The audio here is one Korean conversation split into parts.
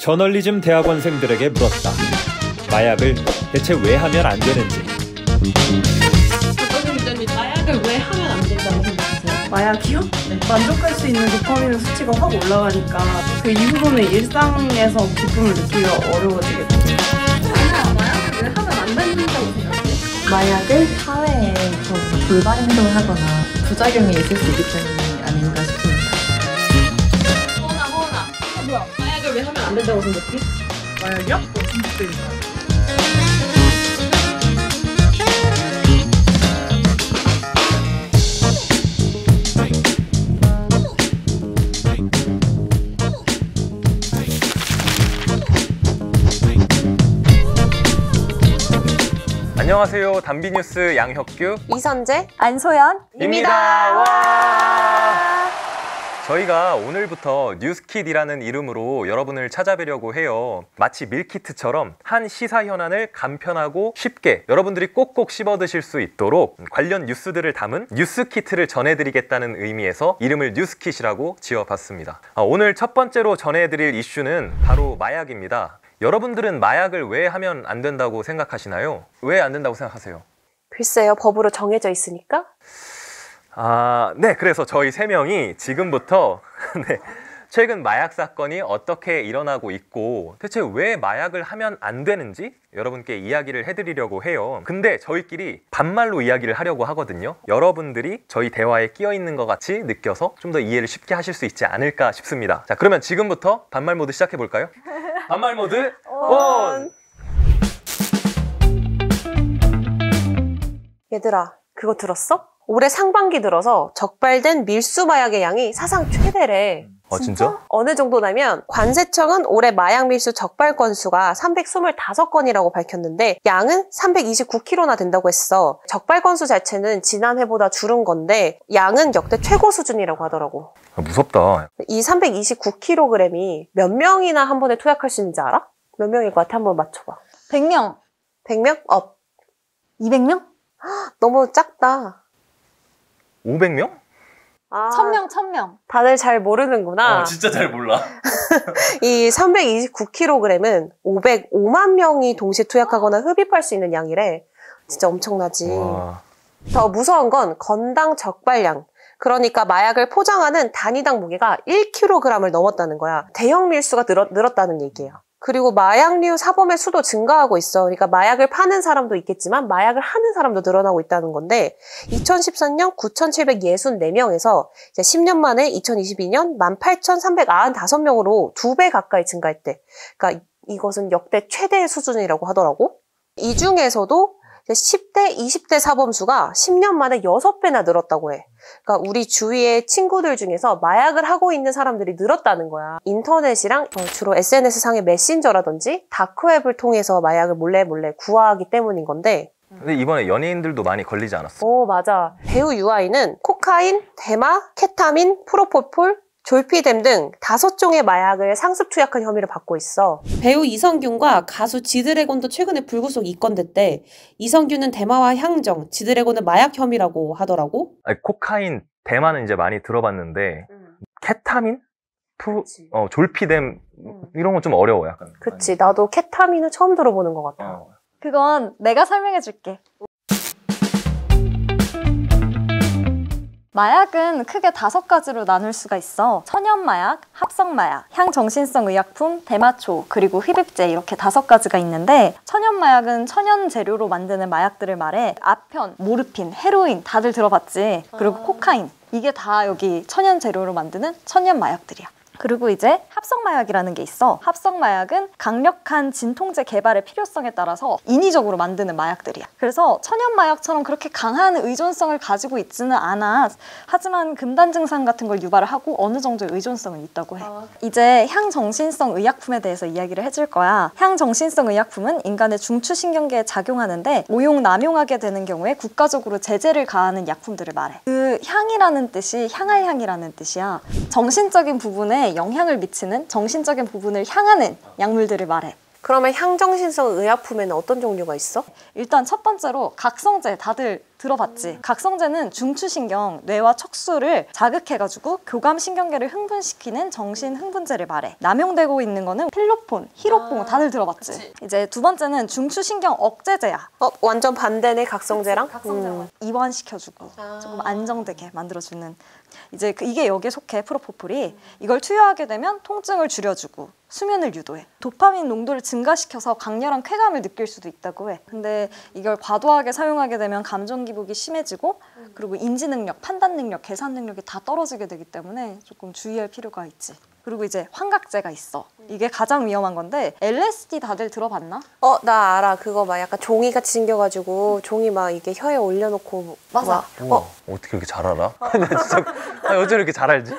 저널리즘 대학원생들에게 물었다. 마약을 대체 왜 하면 안 되는지. 박건우 기자님, 마약을 왜 하면 안 된다고 생각하세요? 마약이요? 네. 만족할 수 있는 도파민 수치가 확 올라가니까 그 이후로는 일상에서 기쁨을 느끼기가 어려워지겠죠. 마약을 왜 하면 안 된다고 생각해요? 마약을 사회에서 불바른 행동을 하거나 부작용이 있을 수 있기 때문이 아닌가 싶습니다. 뭐야? 마약을 왜 하면 안 된다고 생각해? 마약이요? 중독되니까. 안녕하세요. 단비뉴스 양혁규, 이선재, 안소연입니다. 와! 저희가 오늘부터 뉴스킷이라는 이름으로 여러분을 찾아뵈려고 해요. 마치 밀키트처럼 한 시사 현안을 간편하고 쉽게 여러분들이 꼭꼭 씹어 드실 수 있도록 관련 뉴스들을 담은 뉴스키트를 전해드리겠다는 의미에서 이름을 뉴스킷이라고 지어봤습니다. 오늘 첫 번째로 전해드릴 이슈는 바로 마약입니다. 여러분들은 마약을 왜 하면 안 된다고 생각하시나요? 왜 안 된다고 생각하세요? 글쎄요, 법으로 정해져 있으니까? 네, 그래서 저희 세 명이 지금부터 네, 최근 마약 사건이 어떻게 일어나고 있고 대체 왜 마약을 하면 안 되는지 여러분께 이야기를 해드리려고 해요. 근데 저희끼리 반말로 이야기를 하려고 하거든요. 여러분들이 저희 대화에 끼어 있는 것 같이 느껴서 좀 더 이해를 쉽게 하실 수 있지 않을까 싶습니다. 자, 그러면 지금부터 반말 모드 시작해 볼까요? 반말 모드 온! 얘들아, 그거 들었어? 올해 상반기 들어서 적발된 밀수 마약의 양이 사상 최대래. 진짜? 어느 정도냐면 관세청은 올해 마약 밀수 적발 건수가 325건이라고 밝혔는데 양은 329kg나 된다고 했어. 적발 건수 자체는 지난해보다 줄은 건데 양은 역대 최고 수준이라고 하더라고. 무섭다. 이 329kg이 몇 명이나 한 번에 투약할 수 있는지 알아? 몇 명일 것 같아? 한번 맞춰봐. 100명. 100명? 업. 200명? 너무 작다. 500명? 1000명, 1000명. 다들 잘 모르는구나. 진짜 잘 몰라. 이 329kg은 505만 명이 동시에 투약하거나 흡입할 수 있는 양이래. 진짜 엄청나지. 와. 더 무서운 건 건당 적발량. 그러니까 마약을 포장하는 단위당 무게가 1kg을 넘었다는 거야. 대형 밀수가 늘었다는 얘기예요. 그리고 마약류 사범의 수도 증가하고 있어. 그러니까 마약을 파는 사람도 있겠지만 마약을 하는 사람도 늘어나고 있다는 건데 2013년 9,764명에서 이제 10년 만에 2022년 18,395명으로 2배 가까이 증가했대. 그러니까 이것은 역대 최대 수준이라고 하더라고. 이 중에서도 10대, 20대 사범수가 10년 만에 6배나 늘었다고 해. 그러니까 우리 주위의 친구들 중에서 마약을 하고 있는 사람들이 늘었다는 거야. 인터넷이랑 주로 SNS상의 메신저라든지 다크웹을 통해서 마약을 몰래 구하기 때문인 건데 근데 이번에 연예인들도 많이 걸리지 않았어? 맞아. 배우 유아인은 코카인, 대마, 케타민, 프로포폴, 졸피뎀 등 5종의 마약을 상습 투약한 혐의를 받고 있어. 배우 이성균과 가수 지드래곤도 최근에 불구속 입건됐대. 이성균은 대마와 향정, 지드래곤은 마약 혐의라고 하더라고. 아니, 코카인, 대마는 이제 많이 들어봤는데 케타민? 졸피뎀 이런 건 좀 어려워 약간. 그치, 나도 케타민은 처음 들어보는 것 같아. 그건 내가 설명해 줄게. 마약은 크게 5가지로 나눌 수가 있어. 천연마약, 합성마약, 향정신성 의약품, 대마초, 그리고 흡입제 이렇게 5가지가 있는데 천연마약은 천연 재료로 만드는 마약들을 말해. 아편, 모르핀, 헤로인 다들 들어봤지? 그리고 코카인 이게 다 여기 천연 재료로 만드는 천연 마약들이야. 그리고 이제 합성마약이라는 게 있어. 합성마약은 강력한 진통제 개발의 필요성에 따라서 인위적으로 만드는 마약들이야. 그래서 천연마약처럼 그렇게 강한 의존성을 가지고 있지는 않아. 하지만 금단 증상 같은 걸 유발을 하고 어느 정도의 의존성은 있다고 해. 이제 향정신성 의약품에 대해서 이야기를 해줄 거야. 향정신성 의약품은 인간의 중추신경계에 작용하는데 오용, 남용하게 되는 경우에 국가적으로 제재를 가하는 약품들을 말해. 그 향이라는 뜻이 향할 향이라는 뜻이야. 정신적인 부분에 영향을 미치는 정신적인 부분을 향하는 약물들을 말해. 그러면 향정신성 의약품에는 어떤 종류가 있어? 일단 첫 번째로 각성제 다들 들어봤지? 각성제는 중추신경, 뇌와 척수를 자극해가지고 교감신경계를 흥분시키는 정신 흥분제를 말해. 남용되고 있는 거는 필로폰, 히로폰 다들 들어봤지? 그치. 이제 두 번째는 중추신경 억제제야. 완전 반대네, 각성제랑. 각성제와. 이완시켜주고 조금 안정되게 만들어주는. 이제 이게 여기에 속해, 프로포폴이. 이걸 투여하게 되면 통증을 줄여주고 수면을 유도해. 도파민 농도를 증가시켜서 강렬한 쾌감을 느낄 수도 있다고 해. 근데 이걸 과도하게 사용하게 되면 감정 기복이 심해지고 그리고 인지 능력, 판단 능력, 계산 능력이 다 떨어지게 되기 때문에 조금 주의할 필요가 있지. 그리고 이제 환각제가 있어. 이게 가장 위험한 건데 LSD 다들 들어봤나? 나 알아. 그거 막 약간 종이같이 생겨가지고 종이 막 이게 혀에 올려놓고. 맞아. 우와, 어떻게 이렇게 잘 알아? 나 진짜 어쩜 이렇게 잘 알지?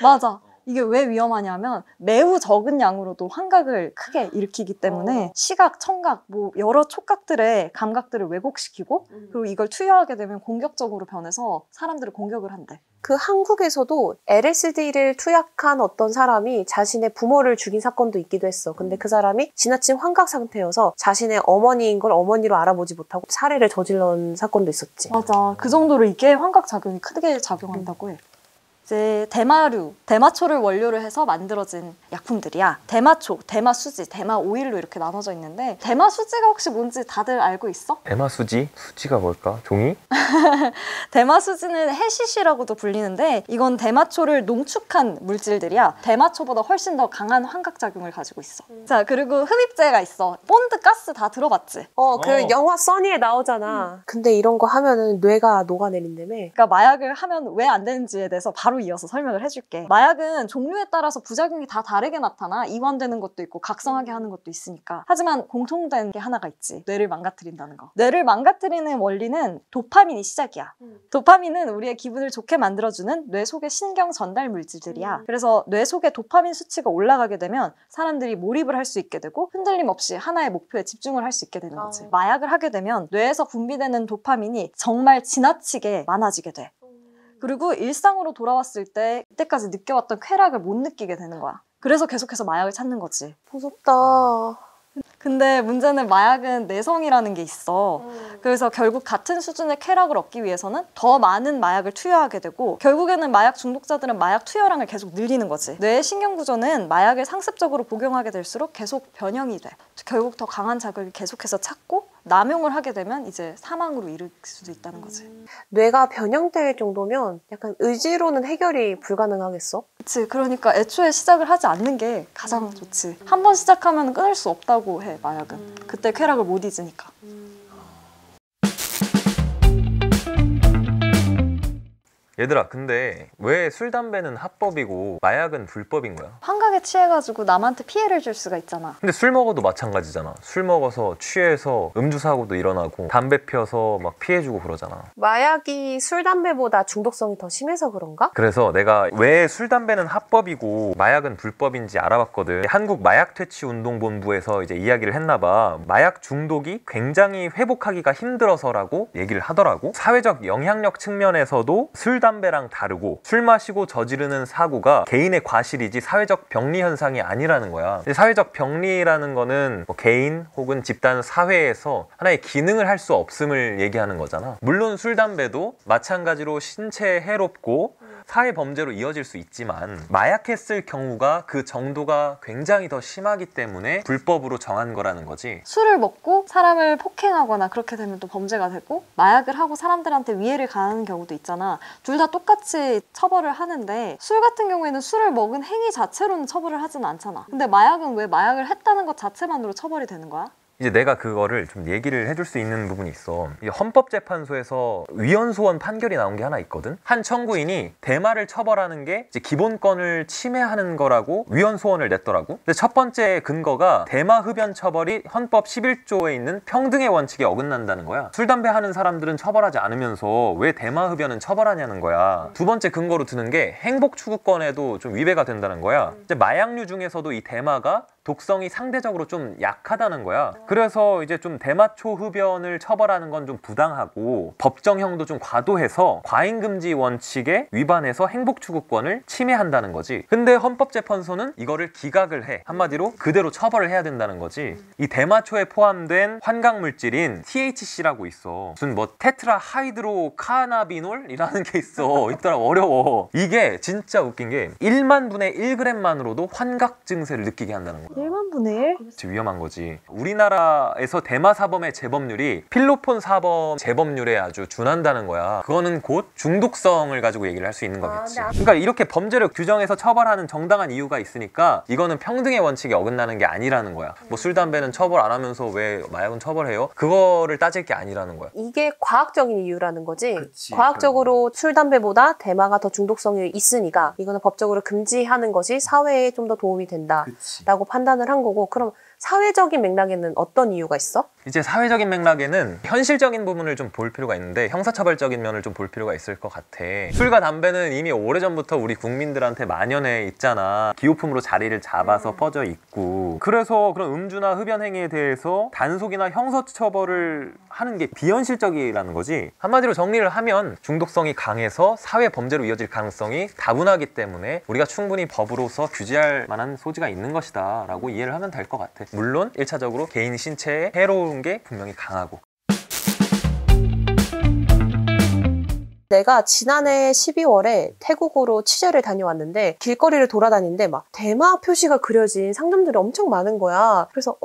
맞아. 이게 왜 위험하냐면 매우 적은 양으로도 환각을 크게 일으키기 때문에 시각, 청각, 뭐 여러 촉각들의 감각들을 왜곡시키고 그리고 이걸 투여하게 되면 공격적으로 변해서 사람들을 공격을 한대. 그 한국에서도 LSD를 투약한 어떤 사람이 자신의 부모를 죽인 사건도 있기도 했어. 근데 그 사람이 지나친 환각 상태여서 자신의 어머니인 걸 어머니로 알아보지 못하고 살해를 저질러온 사건도 있었지. 맞아. 그 정도로 이게 환각 작용이 크게 작용한다고 해. 이제 대마류, 대마초를 원료로 해서 만들어진 약품들이야. 대마초, 대마수지, 대마오일로 이렇게 나눠져 있는데 대마수지가 혹시 뭔지 다들 알고 있어? 대마수지? 수지가 뭘까? 종이? 대마수지는 해시시라고도 불리는데 이건 대마초를 농축한 물질들이야. 대마초보다 훨씬 더 강한 환각작용을 가지고 있어. 자, 그리고 흡입제가 있어. 본드 가스 다 들어봤지? 그 영화 써니에 나오잖아. 근데 이런 거 하면은 뇌가 녹아내린다며. 그러니까 마약을 하면 왜 안 되는지에 대해서 바로 이어서 설명을 해줄게. 마약은 종류에 따라서 부작용이 다 다르게 나타나. 이완되는 것도 있고 각성하게 하는 것도 있으니까. 하지만 공통된 게 하나가 있지. 뇌를 망가뜨린다는 거. 뇌를 망가뜨리는 원리는 도파민이 시작이야. 도파민은 우리의 기분을 좋게 만들어주는 뇌 속의 신경 전달 물질들이야. 그래서 뇌 속의 도파민 수치가 올라가게 되면 사람들이 몰입을 할 수 있게 되고 흔들림 없이 하나의 목표에 집중을 할 수 있게 되는 거지. 마약을 하게 되면 뇌에서 분비되는 도파민이 정말 지나치게 많아지게 돼. 그리고 일상으로 돌아왔을 때 그때까지 느껴왔던 쾌락을 못 느끼게 되는 거야. 그래서 계속해서 마약을 찾는 거지. 무섭다. 근데 문제는 마약은 내성이라는 게 있어. 그래서 결국 같은 수준의 쾌락을 얻기 위해서는 더 많은 마약을 투여하게 되고 결국에는 마약 중독자들은 마약 투여량을 계속 늘리는 거지. 뇌의 신경구조는 마약을 상습적으로 복용하게 될수록 계속 변형이 돼. 결국 더 강한 자극을 계속해서 찾고 남용을 하게 되면 이제 사망으로 이를 수도 있다는 거지. 뇌가 변형될 정도면 약간 의지로는 해결이 불가능하겠어? 그치. 그러니까 애초에 시작을 하지 않는 게 가장 좋지. 한 번 시작하면 끊을 수 없다고 해, 마약은. 그때 쾌락을 못 잊으니까. 얘들아, 근데 왜 술, 담배는 합법이고 마약은 불법인 거야? 환각에 취해가지고 남한테 피해를 줄 수가 있잖아. 근데 술 먹어도 마찬가지잖아. 술 먹어서 취해서 음주 사고도 일어나고 담배 피워서 막 피해주고 그러잖아. 마약이 술, 담배보다 중독성이 더 심해서 그런가? 그래서 내가 왜 술, 담배는 합법이고 마약은 불법인지 알아봤거든. 한국마약퇴치운동본부에서 이제 이야기를 했나 봐. 마약 중독이 굉장히 회복하기가 힘들어서라고 얘기를 하더라고. 사회적 영향력 측면에서도 술, 담배랑 다르고 술 마시고 저지르는 사고가 개인의 과실이지 사회적 병리 현상이 아니라는 거야. 사회적 병리라는 거는 뭐 개인 혹은 집단 사회에서 하나의 기능을 할 수 없음을 얘기하는 거잖아. 물론 술, 담배도 마찬가지로 신체에 해롭고 사회 범죄로 이어질 수 있지만 마약했을 경우가 그 정도가 굉장히 더 심하기 때문에 불법으로 정한 거라는 거지. 술을 먹고 사람을 폭행하거나 그렇게 되면 또 범죄가 되고 마약을 하고 사람들한테 위해를 가하는 경우도 있잖아. 둘 다 똑같이 처벌을 하는데 술 같은 경우에는 술을 먹은 행위 자체로는 처벌을 하지는 않잖아. 근데 마약은 왜 마약을 했다는 것 자체만으로 처벌이 되는 거야? 이제 내가 그거를 좀 얘기를 해줄 수 있는 부분이 있어. 이게 헌법재판소에서 위헌소원 판결이 나온 게 하나 있거든. 한 청구인이 대마를 처벌하는 게 이제 기본권을 침해하는 거라고 위헌소원을 냈더라고. 근데 첫 번째 근거가 대마 흡연 처벌이 헌법 11조에 있는 평등의 원칙에 어긋난다는 거야. 술, 담배 하는 사람들은 처벌하지 않으면서 왜 대마 흡연은 처벌하냐는 거야. 두 번째 근거로 드는 게 행복 추구권에도 좀 위배가 된다는 거야. 이제 마약류 중에서도 이 대마가 독성이 상대적으로 좀 약하다는 거야. 그래서 이제 좀 대마초 흡연을 처벌하는 건 좀 부당하고 법정형도 좀 과도해서 과잉금지 원칙에 위반해서 행복추구권을 침해한다는 거지. 근데 헌법재판소는 이거를 기각을 해. 한마디로 그대로 처벌을 해야 된다는 거지. 이 대마초에 포함된 환각물질인 THC라고 있어. 무슨 뭐 테트라 하이드로 카나비놀이라는 게 있더라. 어려워. 이게 진짜 웃긴 게 1만 분의 1g만으로도 환각 증세를 느끼게 한다는 거야. 1만 분의 1? 진짜 위험한 거지. 우리나라에서 대마사범의 재범률이 필로폰 사범 재범률에 아주 준한다는 거야. 그거는 곧 중독성을 가지고 얘기를 할 수 있는 거겠지. 그러니까 이렇게 범죄를 규정해서 처벌하는 정당한 이유가 있으니까 이거는 평등의 원칙에 어긋나는 게 아니라는 거야. 뭐 술, 담배는 처벌 안 하면서 왜 마약은 처벌해요? 그거를 따질 게 아니라는 거야. 이게 과학적인 이유라는 거지. 그치, 과학적으로 술, 담배보다 대마가 더 중독성이 있으니까 이거는 법적으로 금지하는 것이 사회에 좀 더 도움이 된다라고 판단을 한 거고. 그럼 사회적인 맥락에는 어떤 이유가 있어? 이제 사회적인 맥락에는 현실적인 부분을 좀 볼 필요가 있는데 형사처벌적인 면을 좀 볼 필요가 있을 것 같아. 술과 담배는 이미 오래전부터 우리 국민들한테 만연해 있잖아. 기호품으로 자리를 잡아서 퍼져 있고. 그래서 그런 음주나 흡연 행위에 대해서 단속이나 형사처벌을 하는 게 비현실적이라는 거지. 한마디로 정리를 하면 중독성이 강해서 사회 범죄로 이어질 가능성이 다분하기 때문에 우리가 충분히 법으로서 규제할 만한 소지가 있는 것이다 라고 이해를 하면 될 것 같아. 물론 1차적으로 개인 신체에 해로운 게 분명히 강하고. 내가 지난해 12월에 태국으로 취재를 다녀왔는데 길거리를 돌아다니는데 막 대마 표시가 그려진 상점들이 엄청 많은 거야. 그래서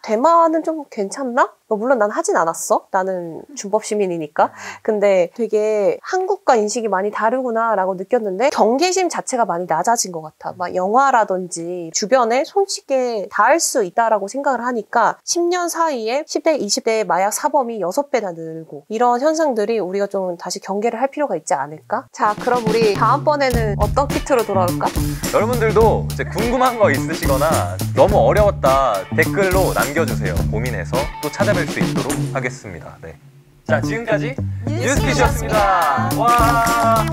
대마는 좀 괜찮나? 물론 난 하진 않았어. 나는 준법 시민이니까. 근데 되게 한국과 인식이 많이 다르구나 라고 느꼈는데 경계심 자체가 많이 낮아진 것 같아. 막 영화라든지 주변에 손쉽게 닿을 수 있다라고 생각을 하니까 10년 사이에 10대, 20대의 마약 사범이 6배나 늘고 이런 현상들이 우리가 좀 다시 경계를 할 필요가 있지 않을까? 자, 그럼 우리 다음번에는 어떤 키트로 돌아올까? 여러분들도 이제 궁금한 거 있으시거나 너무 어려웠다 댓글로 남겨주세요. 고민해서 또 찾아뵐 수 있도록 하겠습니다. 네. 자, 지금까지 뉴스퀴즈였습니다. 와.